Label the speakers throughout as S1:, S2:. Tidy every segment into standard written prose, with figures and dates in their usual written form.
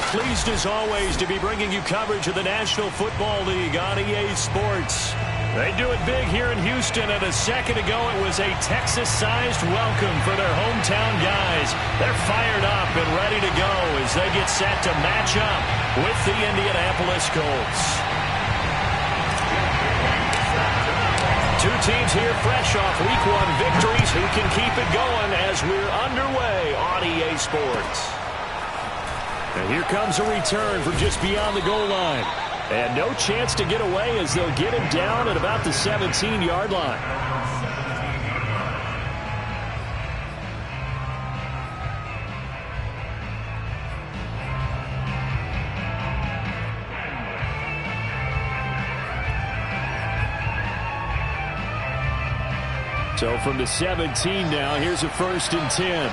S1: Pleased as always to be bringing you coverage of the National Football League on EA Sports. They do it big here in Houston, and a second ago it was a Texas-sized welcome for their hometown guys. They're fired up and ready to go as they get set to match up with the Indianapolis Colts. Two teams here fresh off Week 1 victories who can keep it going as we're underway on EA Sports. And here comes a return from just beyond the goal line. And no chance to get away as they'll get him down at about the 17-yard line. So from the 17 now, here's a 1st and 10.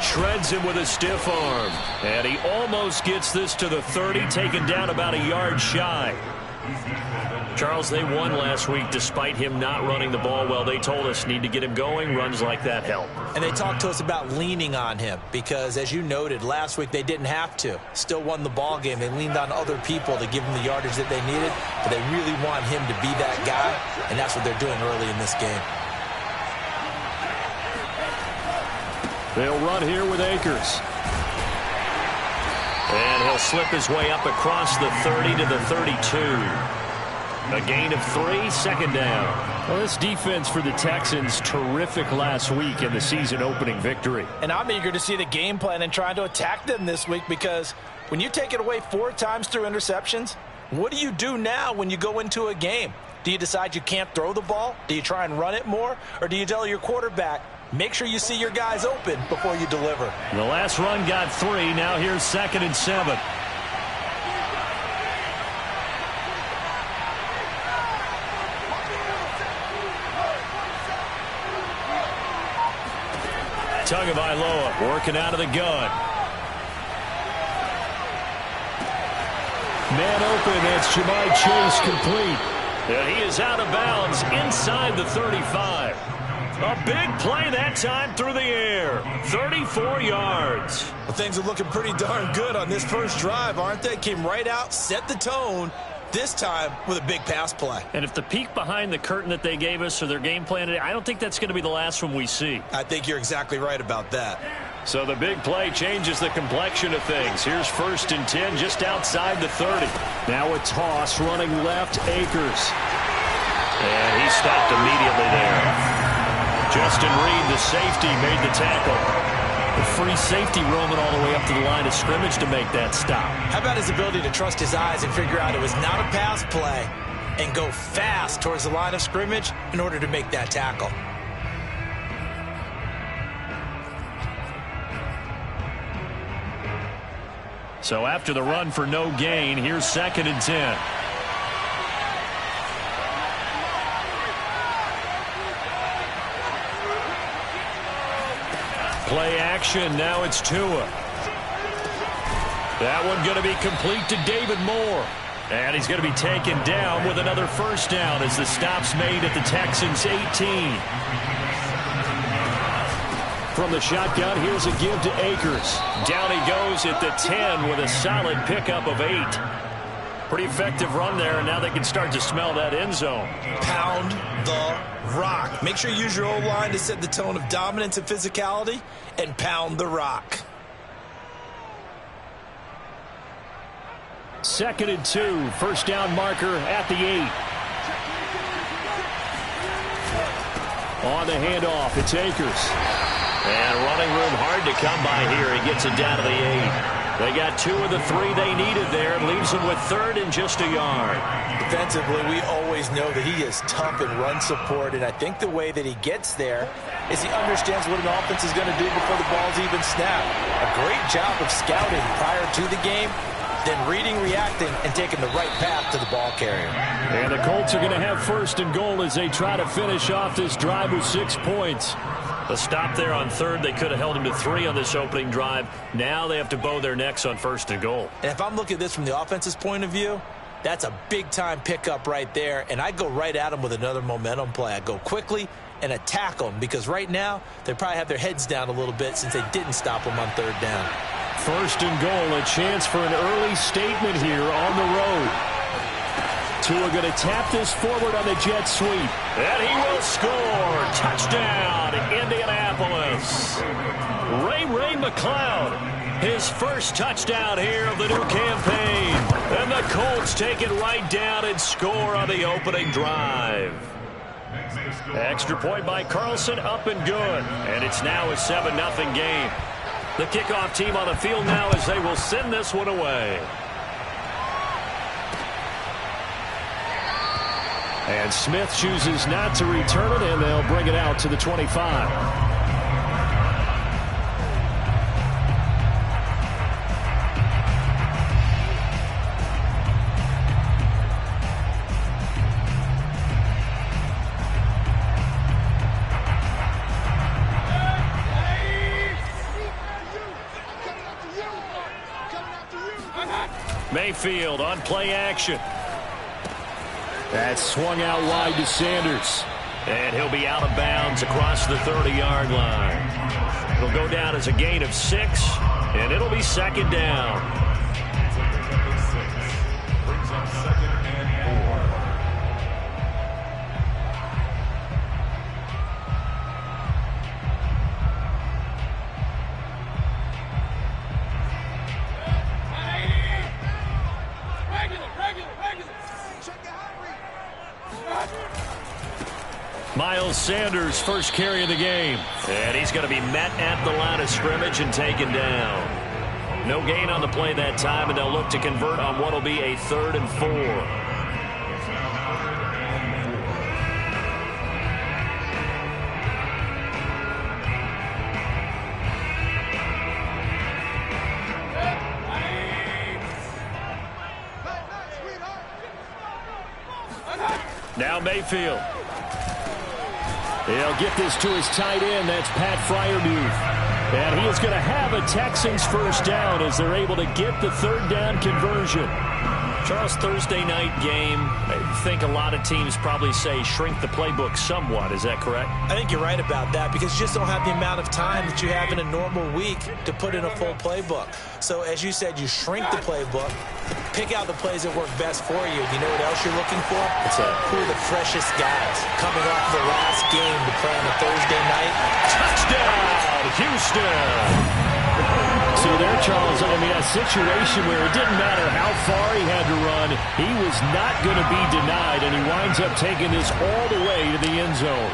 S1: Shreds him with a stiff arm. And he almost gets this to the 30, taken down about a yard shy. Charles, they won last week despite him not running the ball well. They told us need to get him going. Runs like that help.
S2: And they talked to us about leaning on him because, as you noted, last week they didn't have to. Still won the ball game. They leaned on other people to give him the yardage that they needed, but they really want him to be that guy, and that's what they're doing early in this game.
S1: They'll run here with Akers. And he'll slip his way up across the 30 to the 32. A gain of 3, 2nd down. Well, this defense for the Texans, terrific last week in the season-opening victory.
S3: And I'm eager to see the game plan and trying to attack them this week because when you take it away 4 times through interceptions, what do you do now when you go into a game? Do you decide you can't throw the ball? Do you try and run it more? Or do you tell your quarterback, make sure you see your guys open before you deliver?
S1: The last run got 3. Now here's 2nd and 7. Tagovailoa working out of the gun. Man open. That's Jamar Chase complete. And he is out of bounds inside the 35. A big play that time through the air. 34 yards.
S2: Well, things are looking pretty darn good on this first drive, aren't they? Came right out, set the tone, this time with a big pass play.
S1: And if the peek behind the curtain that they gave us or their game plan today, I don't think that's going to be the last one we see.
S2: I think you're exactly right about that.
S1: So the big play changes the complexion of things. Here's 1st and 10 just outside the 30. Now a toss running left, Akers. And he stopped immediately there. Justin Reed, the safety, made the tackle. The free safety roaming all the way up to the line of scrimmage to make that stop.
S2: How about his ability to trust his eyes and figure out it was not a pass play and go fast towards the line of scrimmage in order to make that tackle?
S1: So after the run for no gain, here's 2nd and 10. Play action. Now it's Tua. That one going to be complete to David Moore. And he's going to be taken down with another 1st down as the stop's made at the Texans' 18. From the shotgun, here's a give to Akers. Down he goes at the 10 with a solid pickup of 8. Pretty effective run there, and now they can start to smell that end zone.
S2: Pound the rock. Make sure you use your O-line to set the tone of dominance and physicality, and pound the rock.
S1: 2nd and 2, 1st down marker at the 8. On the handoff, it's Akers. And running room hard to come by here. He gets it down to the 8. They got 2 of the 3 they needed there. It leaves them with 3rd and just a yard.
S2: Defensively, we always know that he is tough in run support, and I think the way that he gets there is he understands what an offense is going to do before the ball's even snapped. A great job of scouting prior to the game, then reading, reacting, and taking the right path to the ball carrier.
S1: And the Colts are going to have 1st and goal as they try to finish off this drive with 6 points. The stop there on 3rd, they could have held him to 3 on this opening drive. Now they have to bow their necks on 1st and goal.
S2: And if I'm looking at this from the offense's point of view,
S3: That's a big-time pickup right there, and I go right at them with another momentum play. I go quickly and attack them because right now they probably have their heads down a little bit since they didn't stop them on third down.
S1: First and goal, a chance for an early statement here on the road. Tua going to tap this forward on the jet sweep. And he will score. Touchdown, Indianapolis. Ray McCloud, his first touchdown here of the new campaign. And the Colts take it right down and score on the opening drive. Extra point by Carlson, up and good. And it's now a 7-0 game. The kickoff team on the field now as they will send this one away. And Smith chooses not to return it, and they'll bring it out to the 25. Mayfield on play action. That's swung out wide to Sanders. And he'll be out of bounds across the 30-yard line. It'll go down as a gain of 6, and it'll be second down.
S4: Brings up 2nd and 4.
S1: Miles Sanders, first carry of the game. And he's going to be met at the line of scrimmage and taken down. No gain on the play that time, and they'll look to convert on what will be a 3rd and 4. Now Mayfield. He'll get this to his tight end. That's Pat Freiermuth. And he is going to have a Texans first down as they're able to get the 3rd down conversion. Charles, Thursday night game, I think a lot of teams probably say shrink the playbook somewhat. Is that correct?
S3: I think you're right about that because you just don't have the amount of time that you have in a normal week to put in a full playbook. So as you said, you shrink the playbook, pick out the plays that work best for you. You know what else you're looking for? Who are the freshest guys coming off the last game to play on a Thursday night?
S1: Touchdown, Houston! So there, Charles, I mean, a situation where it didn't matter how far he had to run, he was not going to be denied, and he winds up taking this all the way to the end zone.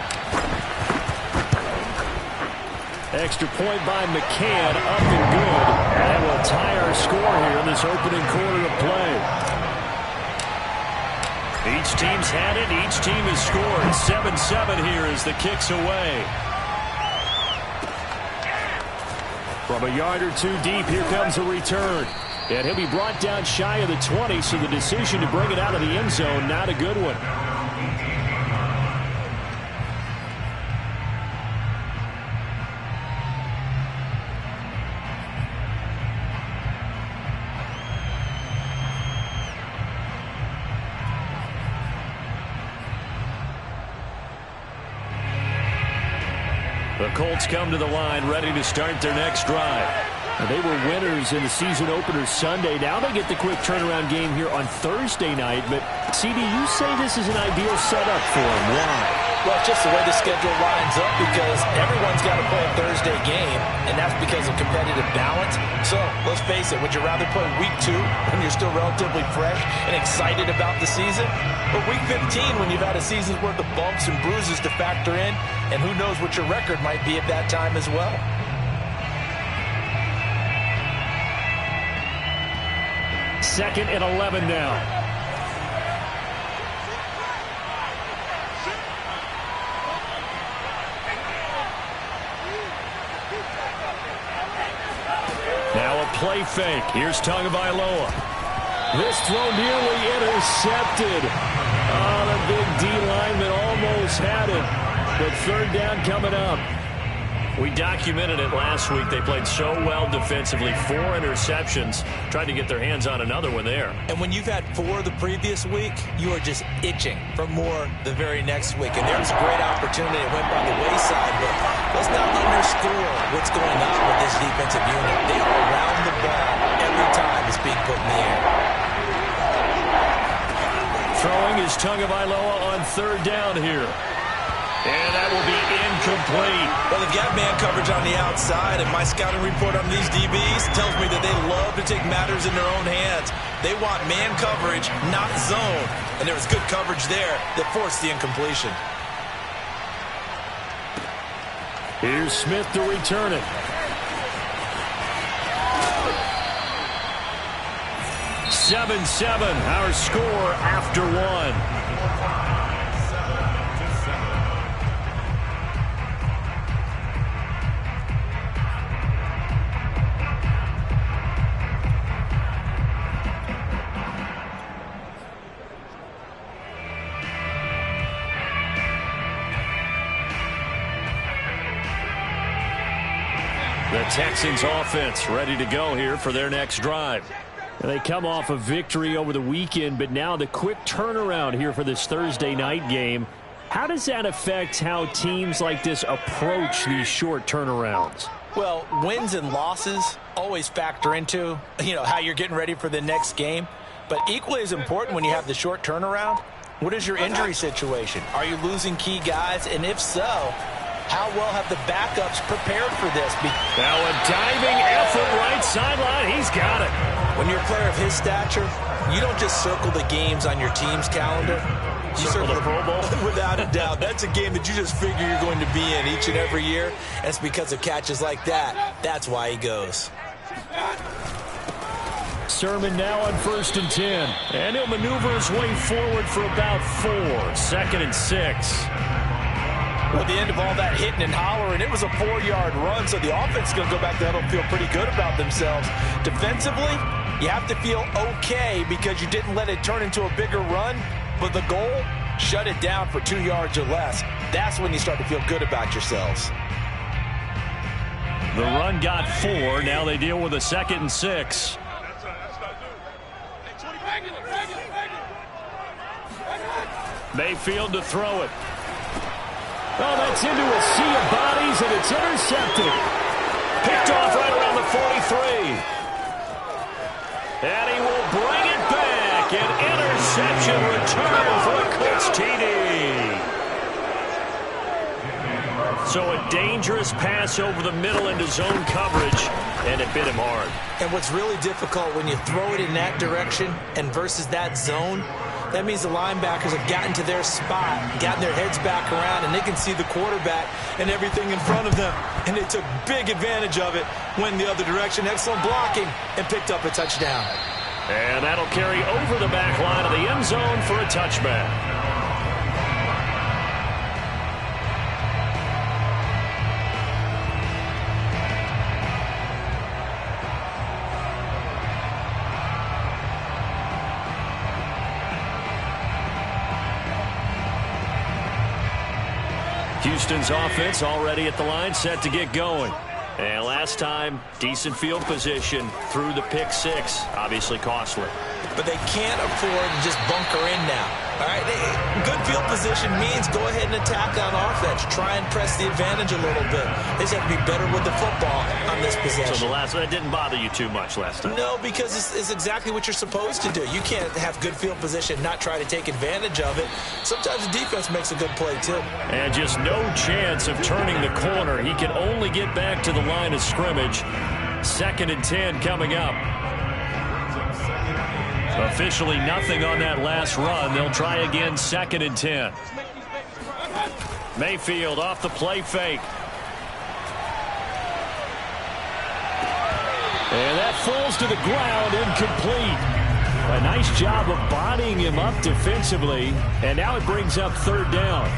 S1: Extra point by McCann, up and good. And we'll tie our score here in this opening quarter of play. Each team's had it, each team has scored. 7-7 here as the kick's away. From a yard or two deep, here comes a return. And he'll be brought down shy of the 20, so the decision to bring it out of the end zone, not a good one. The Colts come to the line ready to start their next drive. And they were winners in the season opener Sunday. Now they get the quick turnaround game here on Thursday night. But, CD, you say this is an ideal setup for them. Why?
S3: Well, it's just the way the schedule lines up because everyone's got to play a Thursday game, and that's because of competitive balance. So, let's face it, would you rather play week 2 when you're still relatively fresh and excited about the season? Or week 15 when you've had a season's worth of bumps and bruises to factor in, and who knows what your record might be at that time as well.
S1: Second and 11 now. Now a play fake. Here's Tagovailoa. This throw nearly intercepted. Oh, the big D lineman almost had it. But third down coming up. We documented it last week. They played so well defensively. 4 interceptions. Tried to get their hands on another one there.
S3: And when you've had 4 the previous week, you are just itching for more the very next week. And there's a great opportunity. It went by the wayside, but let's not underscore what's going on with this defensive unit. They are around the ball every time it's being put in the air.
S1: Throwing is Tagovailoa on 3rd down here. And that will be incomplete.
S3: Well, they've got man coverage on the outside, and my scouting report on these DBs tells me that they love to take matters in their own hands. They want man coverage, not zone. And there was good coverage there that forced the incompletion.
S1: Here's Smith to return it. 7-7, our score after 1. The Texans offense ready to go here for their next drive. They come off a victory over the weekend, but now the quick turnaround here for this Thursday night game. How does that affect how teams like this approach these short turnarounds?
S3: Well, wins and losses always factor into, how you're getting ready for the next game. But equally as important when you have the short turnaround, what is your injury situation? Are you losing key guys? And if so, how well have the backups prepared for this?
S1: Now a diving effort right sideline. He's got it.
S3: When you're a player of his stature, you don't just circle the games on your team's calendar. You circle
S1: the Pro Bowl?
S3: Without a doubt. That's a game that you just figure you're going to be in each and every year. And it's because of catches like that. That's why he goes.
S1: Sermon now on 1st and 10. And he'll maneuver his way forward for about 4. 2nd and 6.
S3: Well, at the end of all that hitting and hollering, it was a 4-yard run, so the offense is going to go back there and feel pretty good about themselves. Defensively, you have to feel okay because you didn't let it turn into a bigger run, but the goal, shut it down for 2 yards or less. That's when you start to feel good about yourselves.
S1: The run got 4. Now they deal with a 2nd and 6. Mayfield to throw it. Oh, that's into a sea of bodies, and it's intercepted. Picked off right around the 43. And he will bring it back. An interception return for a Colts TD. So a dangerous pass over the middle into zone coverage, and it bit him hard.
S3: And what's really difficult when you throw it in that direction and versus that zone, that means the linebackers have gotten to their spot, gotten their heads back around, and they can see the quarterback and everything in front of them. And they took big advantage of it, went the other direction, excellent blocking, and picked up a touchdown.
S1: And that'll carry over the back line of the end zone for a touchback. Houston's offense already at the line, set to get going. And last time, decent field position through the pick 6. Obviously costly.
S3: But they can't afford to just bunker in now. All right, good field position means go ahead and attack on offense. Try and press the advantage a little bit. They just have to be better with the football on this possession.
S1: So that didn't bother you too much last time?
S3: No, because it's exactly what you're supposed to do. You can't have good field position, not try to take advantage of it. Sometimes the defense makes a good play, too.
S1: And just no chance of turning the corner. He can only get back to the line of scrimmage. 2nd and 10 coming up. Officially nothing on that last run. They'll try again, 2nd and 10. Mayfield off the play fake. And that falls to the ground, incomplete. A nice job of bodying him up defensively. And now it brings up 3rd down.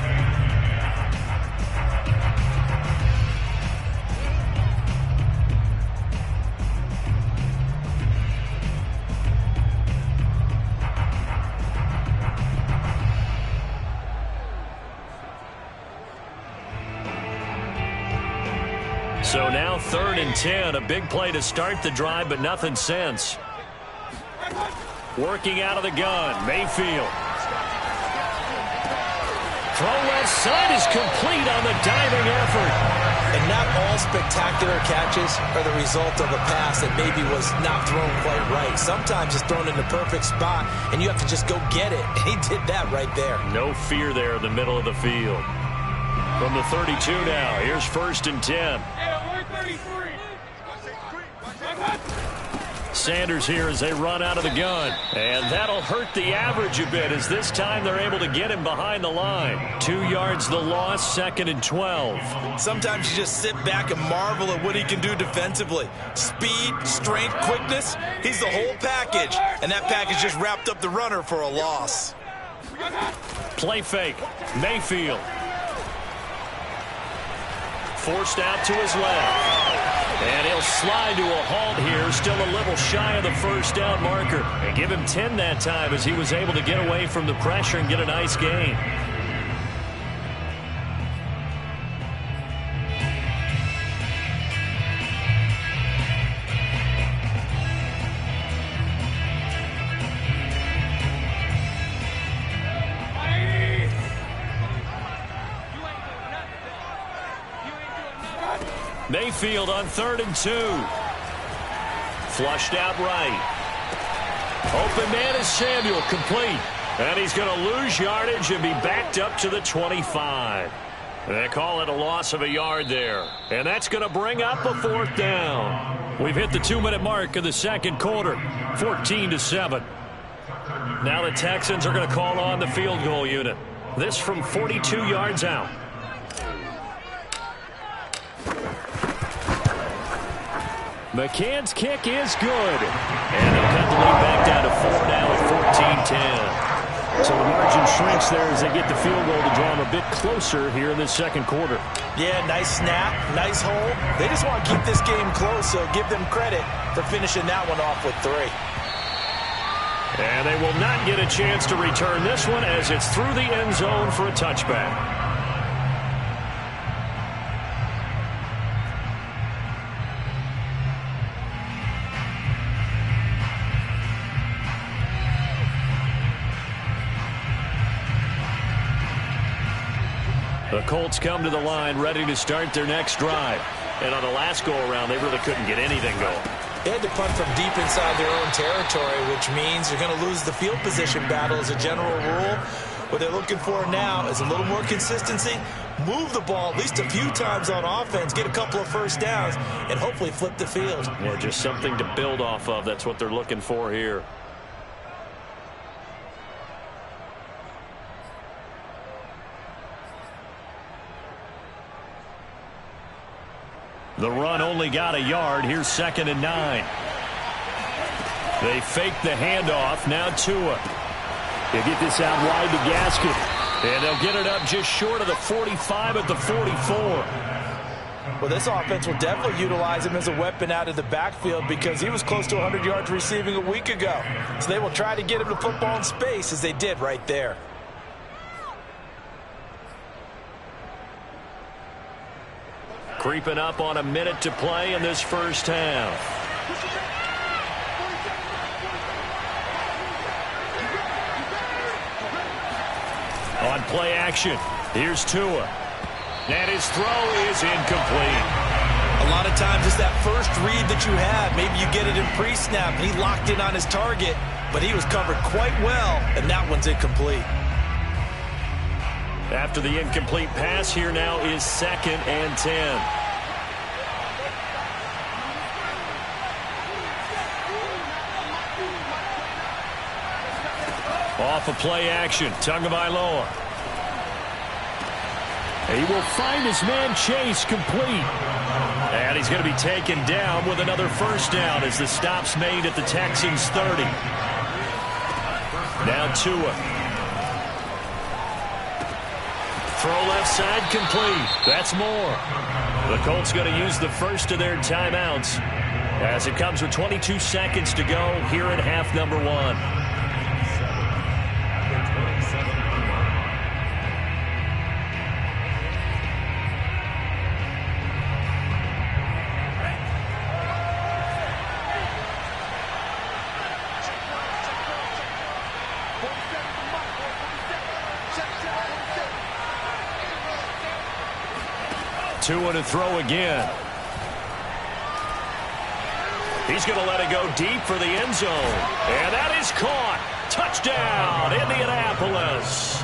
S1: So now 3rd and 10. A big play to start the drive, but nothing since. Working out of the gun, Mayfield. Throw left side is complete on the diving effort.
S3: And not all spectacular catches are the result of a pass that maybe was not thrown quite right. Sometimes it's thrown in the perfect spot, and you have to just go get it. And he did that right there.
S1: No fear there in the middle of the field. From the 32 now, here's 1st and 10. Sanders here as they run out of the gun. And that'll hurt the average a bit as this time they're able to get him behind the line. 2 yards the loss, 2nd and 12.
S3: Sometimes you just sit back and marvel at what he can do defensively. Speed, strength, quickness. He's the whole package. And that package just wrapped up the runner for a loss.
S1: Play fake. Mayfield. Forced out to his left. And he'll slide to a halt here, still a little shy of the first down marker. And give him 10 that time as he was able to get away from the pressure and get a nice gain. Mayfield on 3rd and 2. Flushed out right. Open man is Samuel, complete. And he's going to lose yardage and be backed up to the 25. They call it a loss of a yard there. And that's going to bring up a 4th down. We've hit the 2-minute mark of the 2nd quarter. 14-7. Now the Texans are going to call on the field goal unit. This from 42 yards out. McCann's kick is good. And they'll cut the lead back down to 4 now at 14-10. So the margin shrinks there as they get the field goal to draw them a bit closer here in this 2nd quarter.
S3: Yeah, nice snap, nice hold. They just want to keep this game close, so give them credit for finishing that one off with 3.
S1: And they will not get a chance to return this one as it's through the end zone for a touchback. The Colts come to the line ready to start their next drive. And on the last go-around, they really couldn't get anything going.
S3: They had to punt from deep inside their own territory, which means you're going to lose the field position battle as a general rule. What they're looking for now is a little more consistency, move the ball at least a few times on offense, get a couple of first downs, and hopefully flip the field.
S1: Yeah, just something to build off of. That's what they're looking for here. The run only got a yard. Here's 2nd and 9. They fake the handoff. Now Tua. They get this out wide to Gaskin. And they'll get it up just short of the 45 at the 44.
S3: Well, this offense will definitely utilize him as a weapon out of the backfield because he was close to 100 yards receiving a week ago. So they will try to get him the football in space as they did right there.
S1: Creeping up on a minute to play in this first half. On play action, here's Tua. And his throw is incomplete.
S3: A lot of times it's that first read that you have. Maybe you get it in pre-snap. He locked in on his target, but he was covered quite well, and that one's incomplete.
S1: After the incomplete pass, here now is 2nd and 10. Off of play action, Tagovailoa. He will find his man Chase complete. And he's going to be taken down with another first down as the stop's made at the Texans' 30. Now Tua. Throw left side complete. That's more. The Colts going to use the first of their timeouts as it comes with 22 seconds to go here in half number 1. Tua to throw again. He's going to let it go deep for the end zone. And that is caught. Touchdown, Indianapolis.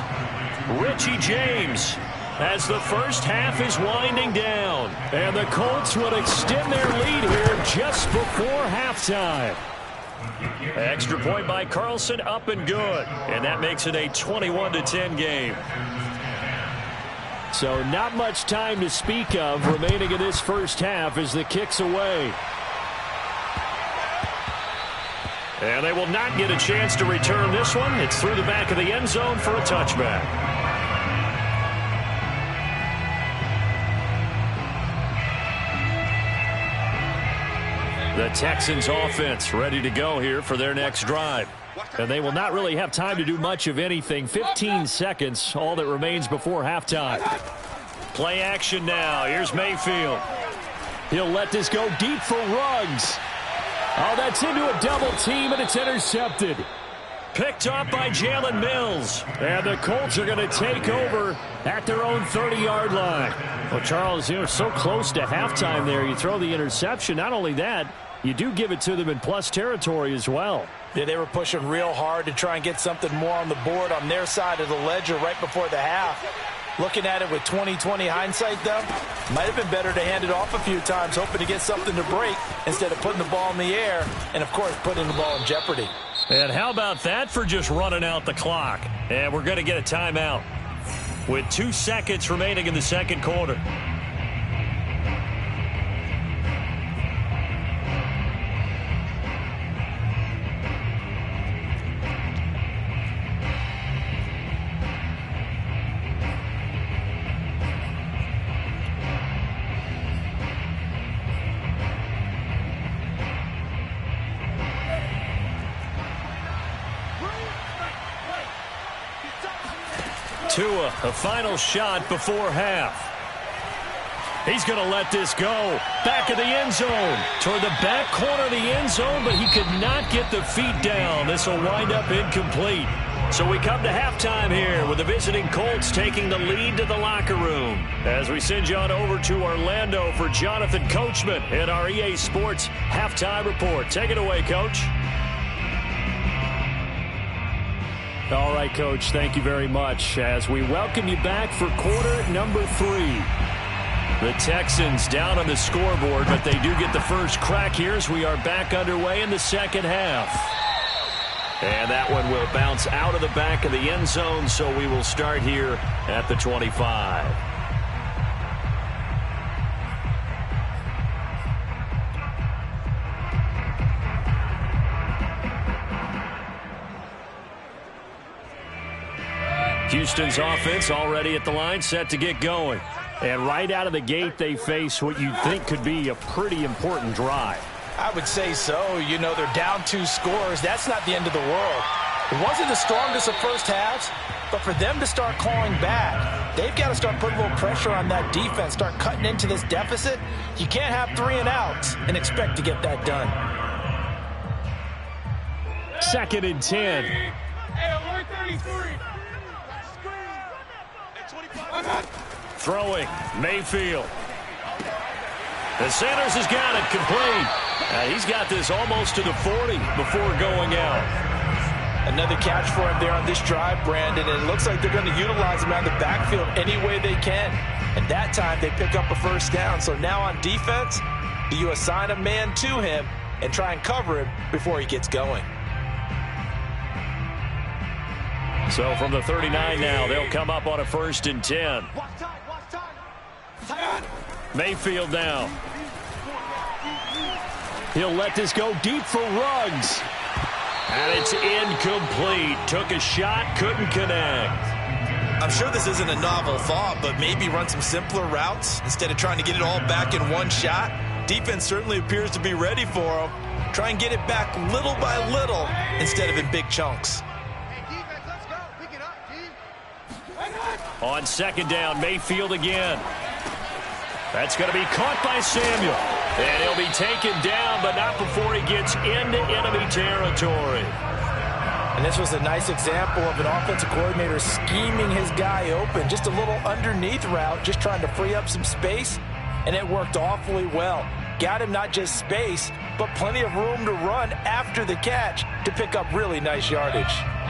S1: Richie James as the first half is winding down. And the Colts would extend their lead here just before halftime. Extra point by Carlson, up and good. And that makes it a 21-10 game. So not much time to speak of remaining in this first half as the kick's away. And they will not get a chance to return this one. It's through the back of the end zone for a touchback. The Texans offense ready to go here for their next drive. And they will not really have time to do much of anything. 15 seconds, all that remains before halftime. Play action now. Here's Mayfield. He'll let this go deep for Ruggs. Oh, that's into a double team, and it's intercepted. Picked up by Jalen Mills. And the Colts are going to take over at their own 30-yard line. Well, Charles, you're so close to halftime there. You throw the interception. Not only that, you do give it to them in plus territory as well.
S3: Yeah, they were pushing real hard to try and get something more on the board on their side of the ledger right before the half. Looking at it with 20/20 hindsight, though, might have been better to hand it off a few times, hoping to get something to break instead of putting the ball in the air and, of course, putting the ball in jeopardy.
S1: And how about that for just running out the clock? And we're going to get a timeout with 2 seconds remaining in the second quarter. Tua, a final shot before half. He's going to let this go. Back of the end zone. Toward the back corner of the end zone, but he could not get the feet down. This will wind up incomplete. So we come to halftime here with the visiting Colts taking the lead to the locker room. As we send you on over to Orlando for Jonathan Coachman in our EA Sports Halftime Report. Take it away, Coach. All right, Coach, thank you very much as we welcome you back for quarter number 3. The Texans down on the scoreboard, but they do get the first crack here as we are back underway in the second half. And that one will bounce out of the back of the end zone, so we will start here at the 25. Houston's offense already at the line, set to get going. And right out of the gate, they face what you'd think could be a pretty important drive.
S3: I would say so. You know, they're down 2 scores. That's not the end of the world. It wasn't the strongest of first halves, but for them to start clawing back, they've got to start putting a little pressure on that defense, start cutting into this deficit. You can't have 3 and outs and expect to get that done.
S1: 2nd and 10. Throwing, Mayfield. The Sanders has got it complete. He's got this almost to the 40 before going out.
S3: Another catch for him there on this drive, Brandon, and it looks like they're going to utilize him out of the backfield any way they can. And that time they pick up a first down. So now on defense, do you assign a man to him and try and cover him before he gets going?
S1: So from the 39 now, they'll come up on a 1st and 10. Mayfield now. He'll let this go deep for Ruggs. And it's incomplete. Took a shot, couldn't connect.
S2: I'm sure this isn't a novel thought, but maybe run some simpler routes instead of trying to get it all back in one shot. Defense certainly appears to be ready for him. Try and get it back little by little instead of in big chunks.
S1: On 2nd down, Mayfield again. That's going to be caught by Samuel. And he'll be taken down, but not before he gets into enemy territory.
S3: And this was a nice example of an offensive coordinator scheming his guy open. Just a little underneath route, just trying to free up some space and it worked awfully well. Got him not just space, but plenty of room to run after the catch to pick up really nice yardage.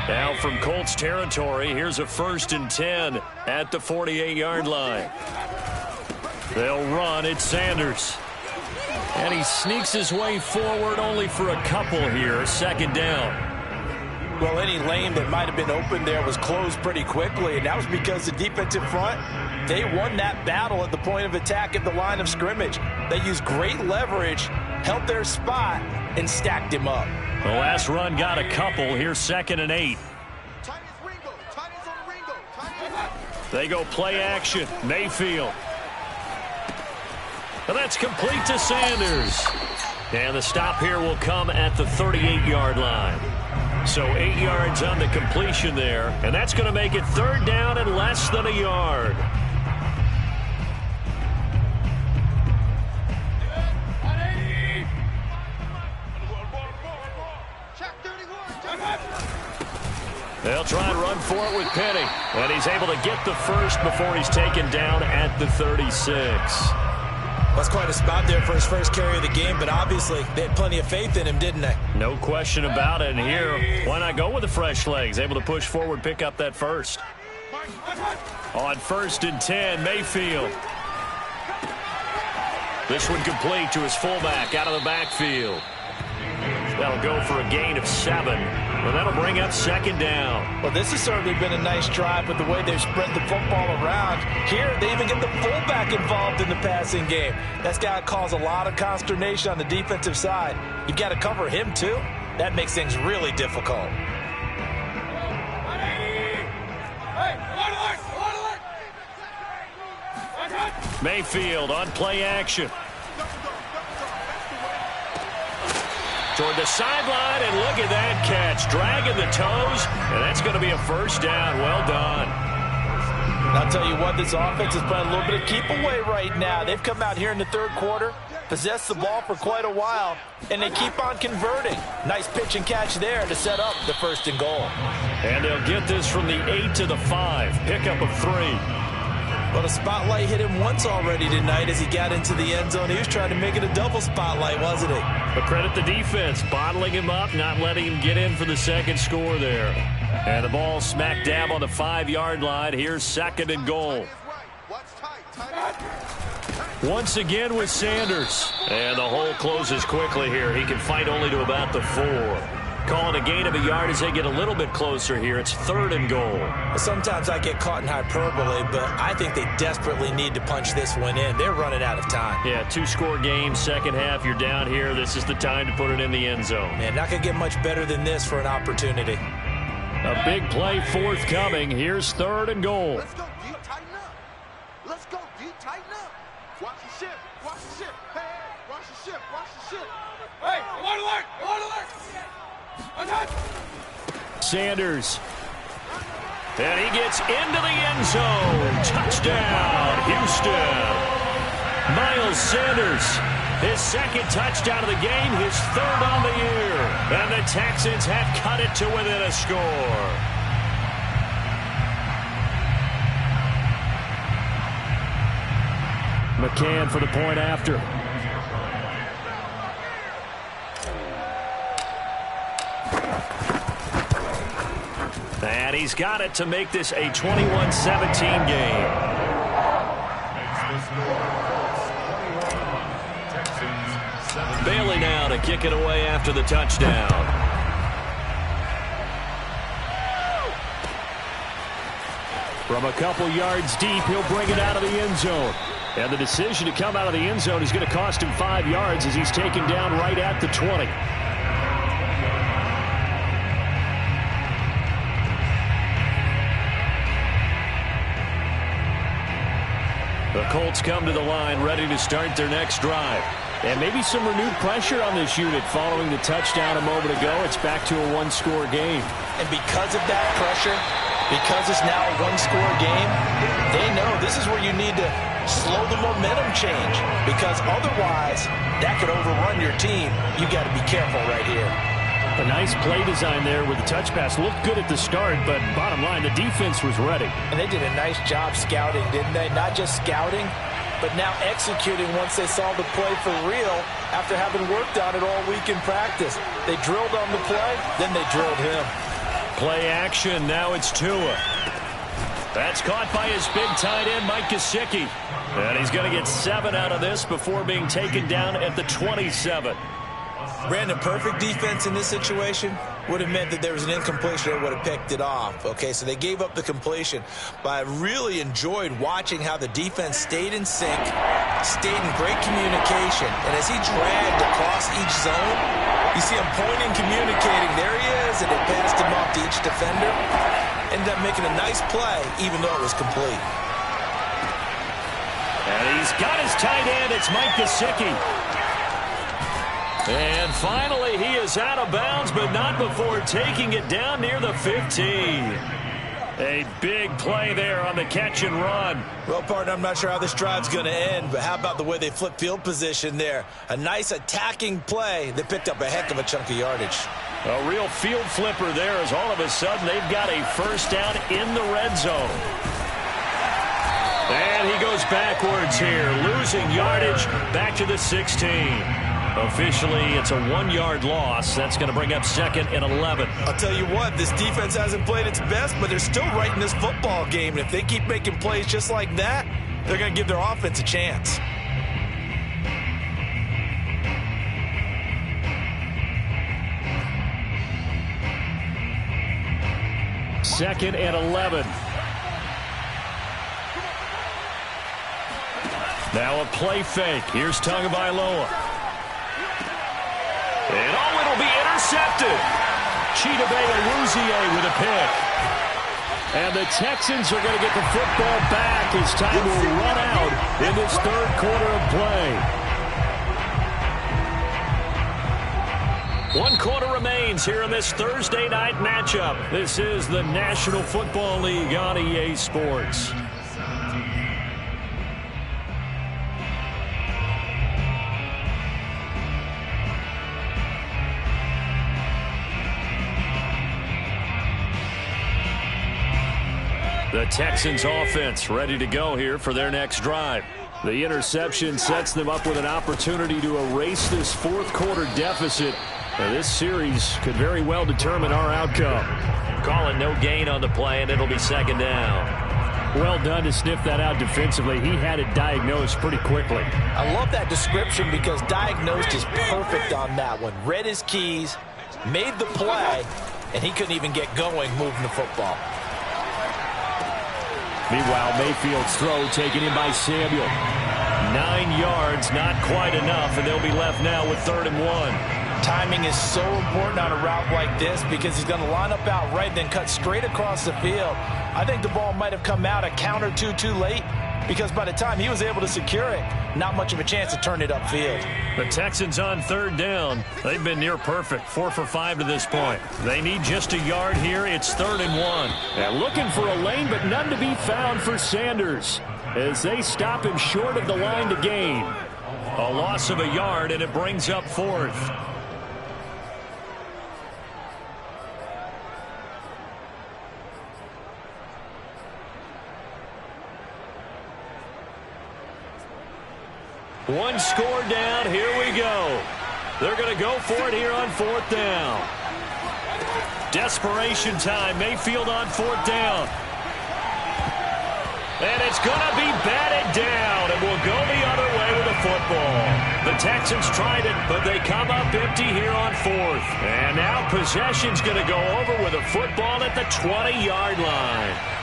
S1: Now from Colts territory, here's a 1st and 10 at the 48-yard line. They'll run. It's Sanders. And he sneaks his way forward only for a couple here. 2nd down.
S3: Well, any lane that might have been open there was closed pretty quickly, and that was because the defensive front, they won that battle at the point of attack at the line of scrimmage. They used great leverage, held their spot, and stacked him up.
S1: The last run got a couple. Here's 2nd and 8. They go play action. Mayfield. And that's complete to Sanders. And the stop here will come at the 38-yard line. So 8 yards on the completion there. And that's going to make it 3rd down and less than a yard. They'll try and run for it with Penny. And he's able to get the first before he's taken down at the 36.
S3: That's quite a spot there for his first carry of the game, but obviously they had plenty of faith in him, didn't they?
S1: No question about it. And here, why not go with the fresh legs? Able to push forward, pick up that first. On 1st and 10, Mayfield. This one complete to his fullback out of the backfield. That'll go for a gain of 7. And that'll bring up 2nd down.
S3: Well, this has certainly been a nice drive with the way they've spread the football around. Here, they even get the fullback involved in the passing game. That's got to cause a lot of consternation on the defensive side. You've got to cover him, too. That makes things really difficult.
S1: Mayfield on play action. Toward the sideline, and look at that catch. Dragging the toes, and that's going to be a 1st down. Well done.
S3: I'll tell you what, this offense is playing a little bit of keep away right now. They've come out here in the 3rd quarter, possessed the ball for quite a while, and they keep on converting. Nice pitch and catch there to set up the 1st and goal.
S1: And they'll get this from the 8 to the 5. Pickup of 3.
S3: Well, the spotlight hit him once already tonight as he got into the end zone. He was trying to make it a double spotlight, wasn't he?
S1: But credit the defense, bottling him up, not letting him get in for the 2nd score there. And the ball smack dab on the 5-yard line. Here's 2nd and goal. Once again with Sanders. And the hole closes quickly here. He can fight only to about the 4. Calling a gain of a yard as they get a little bit closer here. It's 3rd and goal.
S3: Sometimes I get caught in hyperbole, but I think they desperately need to punch this one in. They're running out of time.
S1: Yeah, 2-score game, 2nd half, you're down here. This is the time to put it in the end zone.
S3: Man, not going to get much better than this for an opportunity.
S1: A big play forthcoming. Here's 3rd and goal.
S5: Let's go deep, tighten up. Let's go deep, tighten up. Watch the ship, watch the ship. Hey, watch the ship, watch the ship. Hey, one alert, one alert.
S1: Sanders. And he gets into the end zone. Touchdown, Houston. Miles Sanders, his 2nd touchdown of the game, his 3rd on the year. And the Texans have cut it to within a score. McCann for the point after. And he's got it to make this a 21-17 game. Bailey now to kick it away after the touchdown. From a couple yards deep, he'll bring it out of the end zone. And the decision to come out of the end zone is going to cost him 5 yards as he's taken down right at the 20. The Colts come to the line ready to start their next drive. And maybe some renewed pressure on this unit following the touchdown a moment ago. It's back to a 1-score game.
S3: And because of that pressure, because it's now a 1-score game, they know this is where you need to slow the momentum change. Because otherwise, that could overrun your team. You got to be careful right here.
S1: A nice play design there with the touch pass. Looked good at the start, but bottom line, the defense was ready.
S3: And they did a nice job scouting, didn't they? Not just scouting, but now executing once they saw the play for real after having worked on it all week in practice. They drilled on the play, then they drilled him.
S1: Play action, now it's Tua. That's caught by his big tight end, Mike Gesicki. And he's going to get 7 out of this before being taken down at the 27.
S2: Brandon, perfect defense in this situation would have meant that there was an incompletion. They would have picked it off. Okay, so they gave up the completion. But I really enjoyed watching how the defense stayed in sync, stayed in great communication. And as he dragged across each zone, you see him pointing, communicating. There he is, and they passed him off to each defender. Ended up making a nice play, even though it was complete.
S1: And he's got his tight end. It's Mike Gesicki. And finally, he is out of bounds, but not before taking it down near the 15. A big play there on the catch and run.
S2: Well, partner, I'm not sure how this drive's going to end, but how about the way they flip field position there? A nice attacking play that picked up a heck of a chunk of yardage.
S1: A real field flipper there as all of a sudden they've got a first down in the red zone. And he goes backwards here, losing yardage back to the 16. Officially, it's a 1-yard loss. That's going to bring up 2nd and 11.
S2: I'll tell you what, this defense hasn't played its best, but they're still right in this football game. And if they keep making plays just like that, they're going to give their offense a chance.
S1: Second and 11. Now a play fake. Here's Tagovailoa. And it'll be intercepted. Chidobe with a pick. And the Texans are going to get the football back as time will run out in this third quarter of play. 1 quarter remains here in this Thursday night matchup. This is the National Football League on EA Sports. The Texans offense ready to go here for their next drive. The interception sets them up with an opportunity to erase this fourth quarter deficit. Now, this series could very well determine our outcome. Call it no gain on the play, and it'll be 2nd down. Well done to sniff that out defensively. He had it diagnosed pretty quickly.
S3: I love that description because diagnosed is perfect on that one. Read his keys, made the play, and he couldn't even get going moving the football.
S1: Meanwhile, Mayfield's throw taken in by Samuel. 9 yards, not quite enough, and they'll be left now with 3rd and 1.
S3: Timing is so important on a route like this because he's going to line up out right, then cut straight across the field. I think the ball might have come out a count or two too late because by the time he was able to secure it, not much of a chance to turn it upfield.
S1: The Texans on 3rd down. They've been near perfect, 4 for 5 to this point. They need just a yard here. It's 3rd and 1. And looking for a lane, but none to be found for Sanders as they stop him short of the line to gain. A loss of a yard, and it brings up 4th. One score down. Here we go. They're going to go for it here on 4th down. Desperation time. Mayfield on 4th down. And it's going to be batted down, and we'll go the other way with the football. The Texans tried it, but they come up empty here on 4th. And now possession's going to go over with a football at the 20-yard line.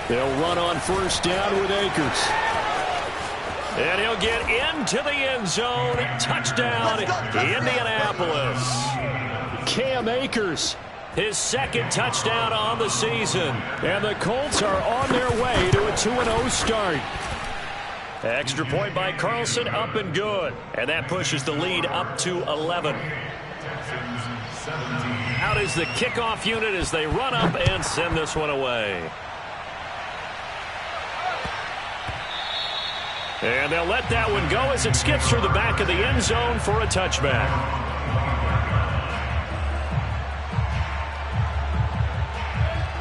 S1: They'll run on 1st down with Akers. And he'll get into the end zone. Touchdown, Indianapolis. Cam Akers, his 2nd touchdown on the season. And the Colts are on their way to a 2-0 start. Extra point by Carlson, up and good. And that pushes the lead up to 11. Out is the kickoff unit as they run up and send this one away. And they'll let that one go as it skips through the back of the end zone for a touchback.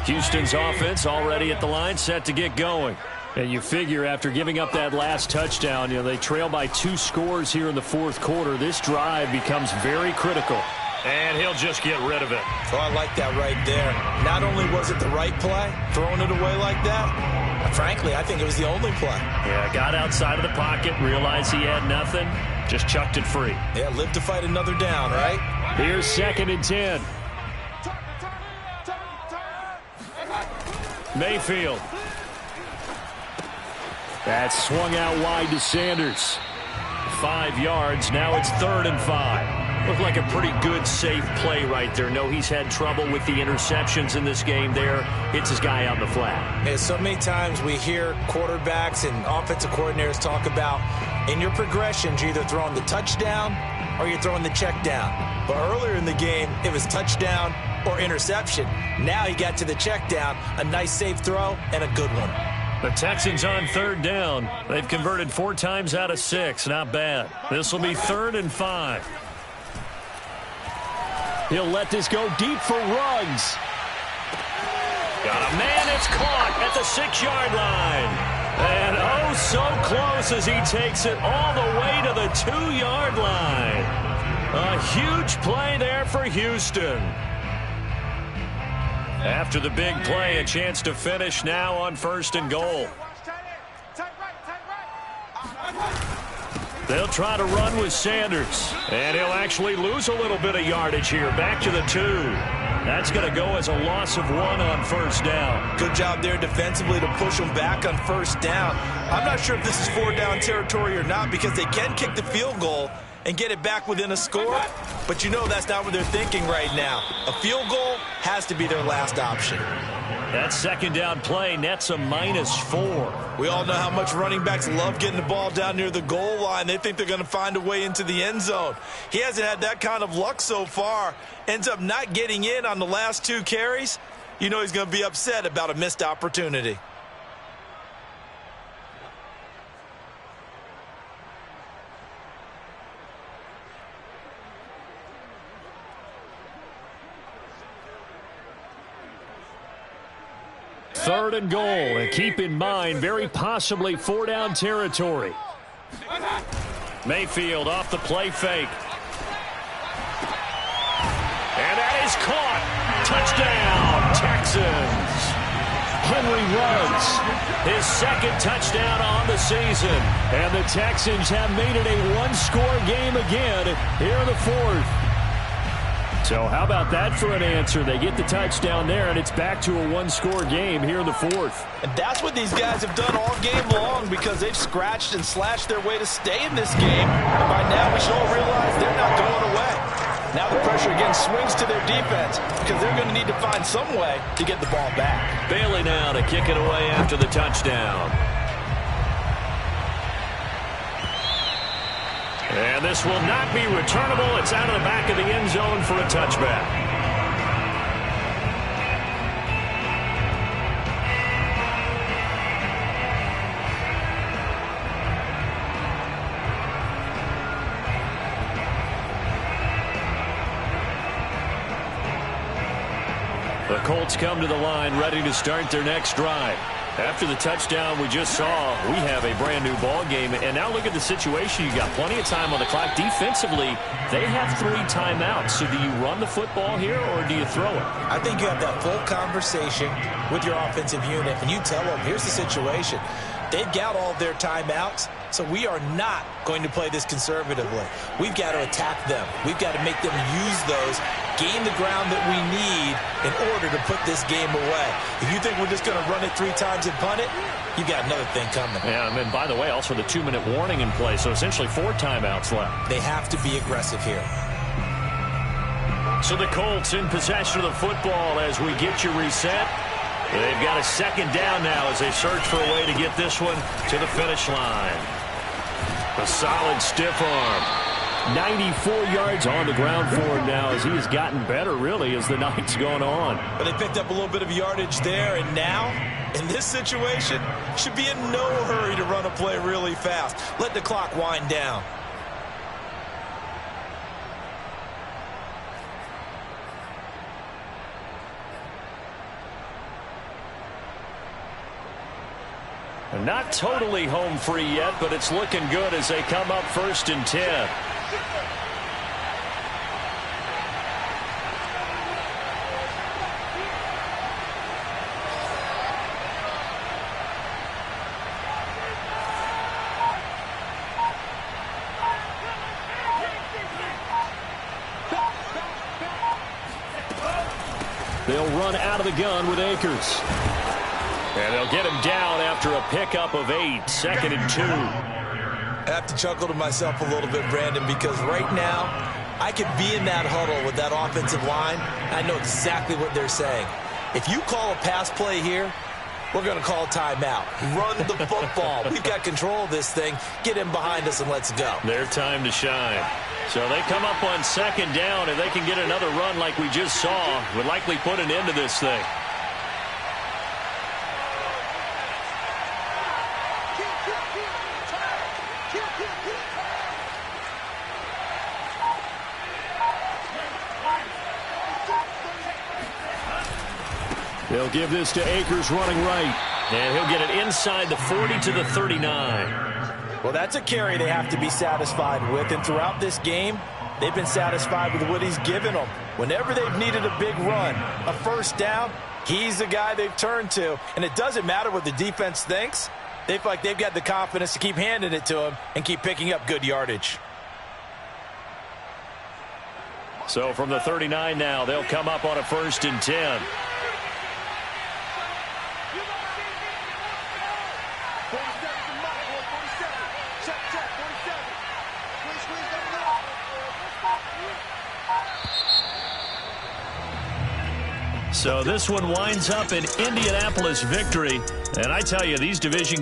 S1: Houston's offense already at the line, set to get going. And you figure after giving up that last touchdown, they trail by 2 scores here in the fourth quarter. This drive becomes very critical.
S3: And he'll just get rid of it.
S2: Oh, I like that right there. Not only was it the right play, throwing it away like that, frankly, I think it was the only play.
S1: Yeah, got outside of the pocket, realized he had nothing, just chucked it free.
S2: Yeah, live to fight another down, right?
S1: Here's 2nd and 10. Mayfield. That's swung out wide to Sanders. 5 yards. Now it's 3rd and 5. Looked like a pretty good, safe play right there. No, he's had trouble with the interceptions in this game there. Hits his guy on the flat.
S2: Yeah, so many times we hear quarterbacks and offensive coordinators talk about in your progressions, you're either throwing the touchdown or you're throwing the check down. But earlier in the game, it was touchdown or interception. Now he got to the check down, a nice safe throw, and a good one.
S1: The Texans on 3rd down. They've converted 4 times out of 6. Not bad. This will be 3rd and 5. He'll let this go deep for Ruggs. Got a man. It's caught at the 6-yard line. And oh, so close as he takes it all the way to the 2-yard line. A huge play there for Houston. After the big play, a chance to finish now on 1st and goal. They'll try to run with Sanders. And he'll actually lose a little bit of yardage here. Back to the 2. That's going to go as a loss of 1 on 1st down.
S2: Good job there defensively to push them back on 1st down. I'm not sure if this is 4-down territory or not because they can kick the field goal and get it back within a score. But you know that's not what they're thinking right now. A field goal has to be their last option.
S1: That 2nd down play nets a -4.
S2: We all know how much running backs love getting the ball down near the goal line. They think they're going to find a way into the end zone. He hasn't had that kind of luck so far. Ends up not getting in on the last 2 carries. You know he's going to be upset about a missed opportunity.
S1: Third and goal, and keep in mind, very possibly 4-down territory. Mayfield off the play fake. And that is caught. Touchdown, Texans. Henry Ruggs, his 2nd touchdown on the season. And the Texans have made it a 1-score game again here in the 4th. So how about that for an answer? They get the touchdown there, and it's back to a 1-score game here in the 4th.
S3: And that's what these guys have done all game long because they've scratched and slashed their way to stay in this game. And by now we should all realize they're not going away. Now the pressure again swings to their defense because they're going to need to find some way to get the ball back.
S1: Bailey now to kick it away after the touchdown. And this will not be returnable. It's out of the back of the end zone for a touchback. The Colts come to the line ready to start their next drive. After the touchdown we just saw, we have a brand-new ball game. And now look at the situation. You got plenty of time on the clock. Defensively, they have 3 timeouts. So do you run the football here or do you throw it?
S2: I think you have that full conversation with your offensive unit, and you tell them, here's the situation. They've got all of their timeouts, so we are not going to play this conservatively. We've got to attack them. We've got to make them use those, gain the ground that we need in order to put this game away. If you think we're just going to run it 3 times and punt it, you've got another thing coming.
S1: Yeah, and by the way, also the 2-minute warning in play, so essentially 4 timeouts left.
S2: They have to be aggressive here.
S1: So the Colts in possession of the football as we get you reset. They've got a 2nd down now as they search for a way to get this one to the finish line. A solid stiff arm. 94 yards on the ground for him now as he has gotten better, really, as the night's gone on.
S2: But they picked up a little bit of yardage there, and now, in this situation, should be in no hurry to run a play really fast. Let the clock wind down.
S1: Not totally home free yet, but it's looking good as they come up 1st and 10. They'll run out of the gun with Akers. And they'll get him down after a pickup of 8, 2nd and 2.
S2: I have to chuckle to myself a little bit, Brandon, because right now I could be in that huddle with that offensive line. I know exactly what they're saying. If you call a pass play here, we're going to call a timeout. Run the football. We've got control of this thing. Get him behind us and let's go.
S1: Their time to shine. So they come up on 2nd down, and they can get another run like we just saw. Would likely put an end to this thing. They'll give this to Akers running right. And he'll get it inside the 40 to the 39.
S3: Well, that's a carry they have to be satisfied with. And throughout this game, they've been satisfied with what he's given them. Whenever they've needed a big run, a 1st down, he's the guy they've turned to. And it doesn't matter what the defense thinks. They feel like they've got the confidence to keep handing it to him and keep picking up good yardage.
S1: So from the 39 now, they'll come up on a 1st and 10. So this one winds up an Indianapolis victory. And I tell you, these division